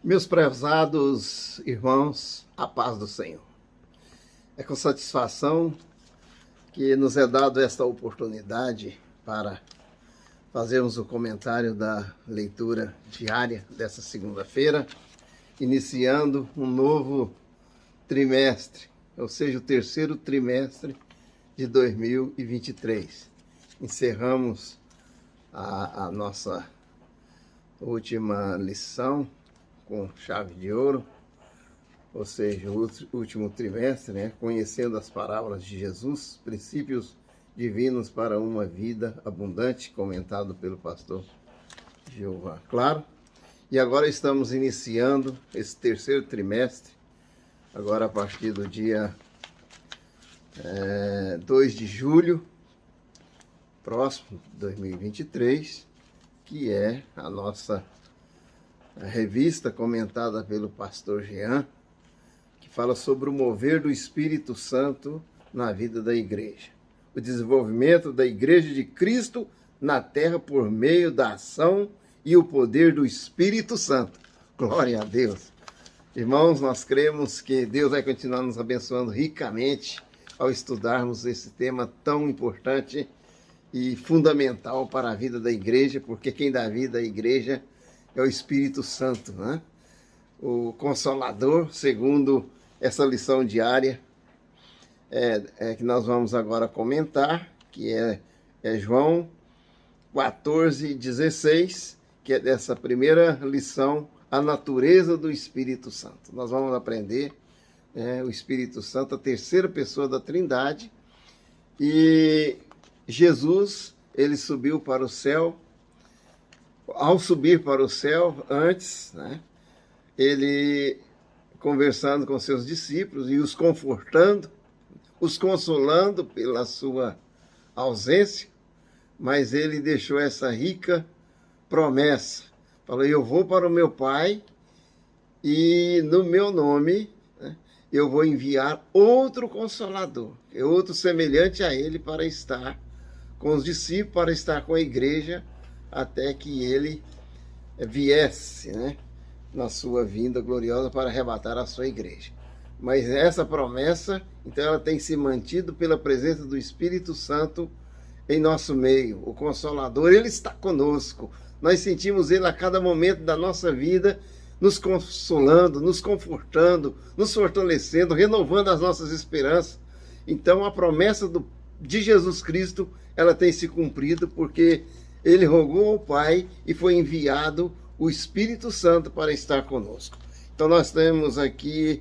Meus prezados irmãos, a paz do Senhor. É com satisfação que nos é dado esta oportunidade para fazermos o comentário da leitura diária dessa segunda-feira, iniciando um novo trimestre, ou seja, o terceiro trimestre de 2023. Encerramos a nossa última lição com chave de ouro, ou seja, o último trimestre, né? Conhecendo as parábolas de Jesus, princípios divinos para uma vida abundante, comentado pelo pastor Jeová. Claro, e agora estamos iniciando esse terceiro trimestre, agora a partir do dia 2 de julho, próximo, 2023, que é a nossa revista comentada pelo pastor Jean, que fala sobre o mover do Espírito Santo na vida da igreja. O desenvolvimento da igreja de Cristo na terra por meio da ação e o poder do Espírito Santo. Glória a Deus. Irmãos, nós cremos que Deus vai continuar nos abençoando ricamente ao estudarmos esse tema tão importante e fundamental para a vida da igreja, porque quem dá vida à igreja é o Espírito Santo, né? O Consolador, segundo essa lição diária que nós vamos agora comentar, que é João 14:16, que é dessa primeira lição, a natureza do Espírito Santo. Nós vamos aprender o Espírito Santo, a terceira pessoa da Trindade, e Jesus, ele subiu para o céu. Ao subir para o céu, antes, né, ele conversando com seus discípulos e os confortando, os consolando pela sua ausência, mas ele deixou essa rica promessa. Falou: eu vou para o meu Pai e no meu nome, né, eu vou enviar outro Consolador, outro semelhante a ele, para estar com os discípulos, para estar com a igreja, até que ele viesse, né, na sua vinda gloriosa para arrebatar a sua igreja. Mas essa promessa, então, ela tem se mantido pela presença do Espírito Santo em nosso meio. O Consolador, ele está conosco. Nós sentimos ele a cada momento da nossa vida, nos consolando, nos confortando, nos fortalecendo, renovando as nossas esperanças. Então, a promessa de Jesus Cristo, ela tem se cumprido, porque ele rogou ao Pai e foi enviado o Espírito Santo para estar conosco. Então nós temos aqui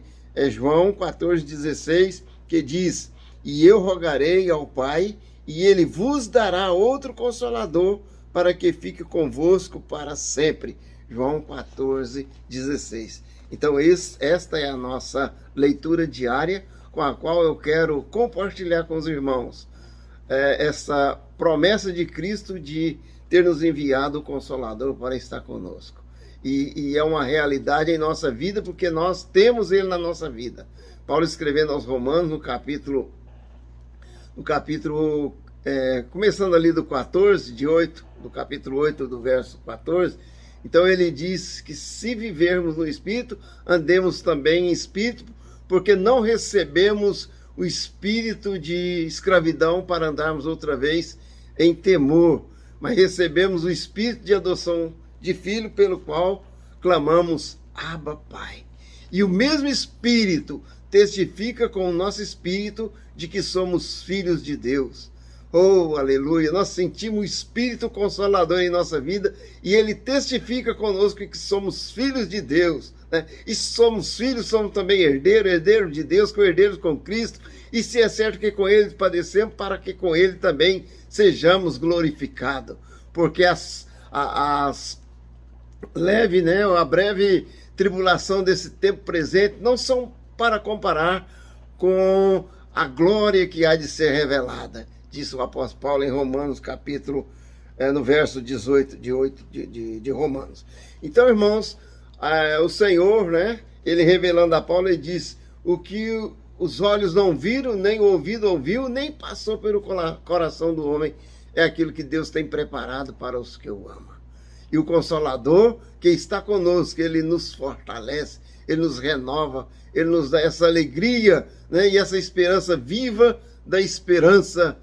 João 14:16, que diz: e eu rogarei ao Pai, e ele vos dará outro Consolador, para que fique convosco para sempre. João 14:16. Então esta é a nossa leitura diária, com a qual eu quero compartilhar com os irmãos essa promessa de Cristo de ter nos enviado o Consolador para estar conosco. E é uma realidade em nossa vida, porque nós temos ele na nossa vida. Paulo, escrevendo aos Romanos, no capítulo começando ali do 14, do capítulo 8, do verso 14, então ele diz que se vivermos no Espírito, andemos também em Espírito, porque não recebemos o espírito de escravidão para andarmos outra vez em temor, mas recebemos o espírito de adoção de filho, pelo qual clamamos: Abba, Pai. E o mesmo Espírito testifica com o nosso espírito de que somos filhos de Deus. Oh, aleluia! Nós sentimos o Espírito Consolador em nossa vida, e ele testifica conosco que somos filhos de Deus, né? E somos filhos, somos também herdeiros de Deus, co-herdeiros com Cristo, e se é certo que com ele padecemos, para que com ele também sejamos glorificados. Porque a breve tribulação desse tempo presente não são para comparar com a glória que há de ser revelada. Disse o apóstolo Paulo em Romanos, no verso 18 de Romanos. Então, irmãos, o Senhor, né, ele revelando a Paulo, ele diz: o que os olhos não viram, nem o ouvido ouviu, nem passou pelo coração do homem, é aquilo que Deus tem preparado para os que o amam. E o Consolador que está conosco, ele nos fortalece, ele nos renova, ele nos dá essa alegria, né? E essa esperança viva da esperança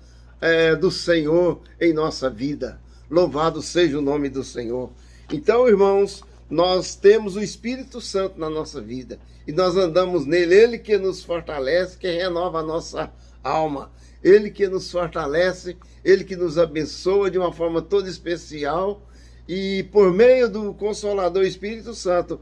do Senhor em nossa vida. Louvado seja o nome do Senhor. Então, irmãos, nós temos o Espírito Santo na nossa vida e nós andamos nele, ele que nos fortalece, que renova a nossa alma, ele que nos fortalece, ele que nos abençoa de uma forma toda especial, e por meio do Consolador Espírito Santo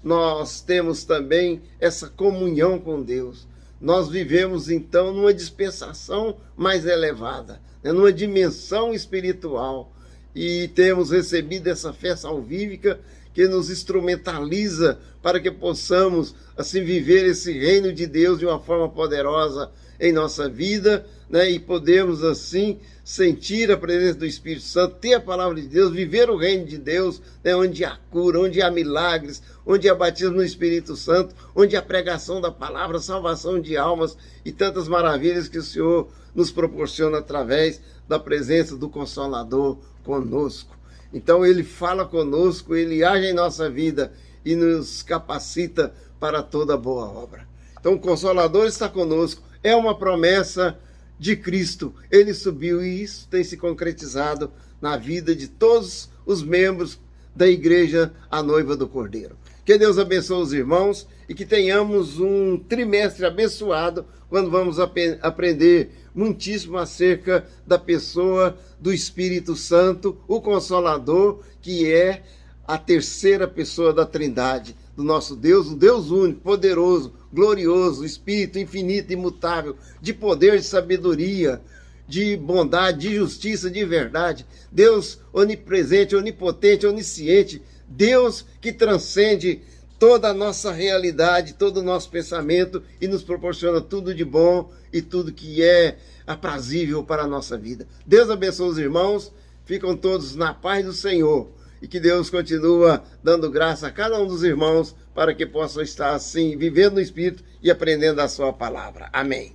nós temos também essa comunhão com Deus. Nós vivemos então numa dispensação mais elevada, né, numa dimensão espiritual, e temos recebido essa fé salvífica que nos instrumentaliza para que possamos assim viver esse reino de Deus de uma forma poderosa em nossa vida, né? E podemos assim sentir a presença do Espírito Santo, ter a palavra de Deus, viver o reino de Deus, né? Onde há cura, onde há milagres, onde há batismo no Espírito Santo, onde há pregação da palavra, salvação de almas e tantas maravilhas que o Senhor nos proporciona através da presença do Consolador conosco. Então ele fala conosco, ele age em nossa vida e nos capacita para toda boa obra. Então o Consolador está conosco, é uma promessa de Cristo. Ele subiu e isso tem se concretizado na vida de todos os membros da igreja, a noiva do Cordeiro. Que Deus abençoe os irmãos e que tenhamos um trimestre abençoado quando vamos aprender muitíssimo acerca da pessoa do Espírito Santo, o Consolador, que é a terceira pessoa da Trindade, do nosso Deus, o Deus único, poderoso, glorioso, Espírito infinito, imutável, de poder, de sabedoria, de bondade, de justiça, de verdade. Deus onipresente, onipotente, onisciente, Deus que transcende toda a nossa realidade, todo o nosso pensamento e nos proporciona tudo de bom e tudo que é aprazível para a nossa vida. Deus abençoe os irmãos, ficam todos na paz do Senhor e que Deus continua dando graça a cada um dos irmãos para que possam estar assim, vivendo no Espírito e aprendendo a sua palavra. Amém.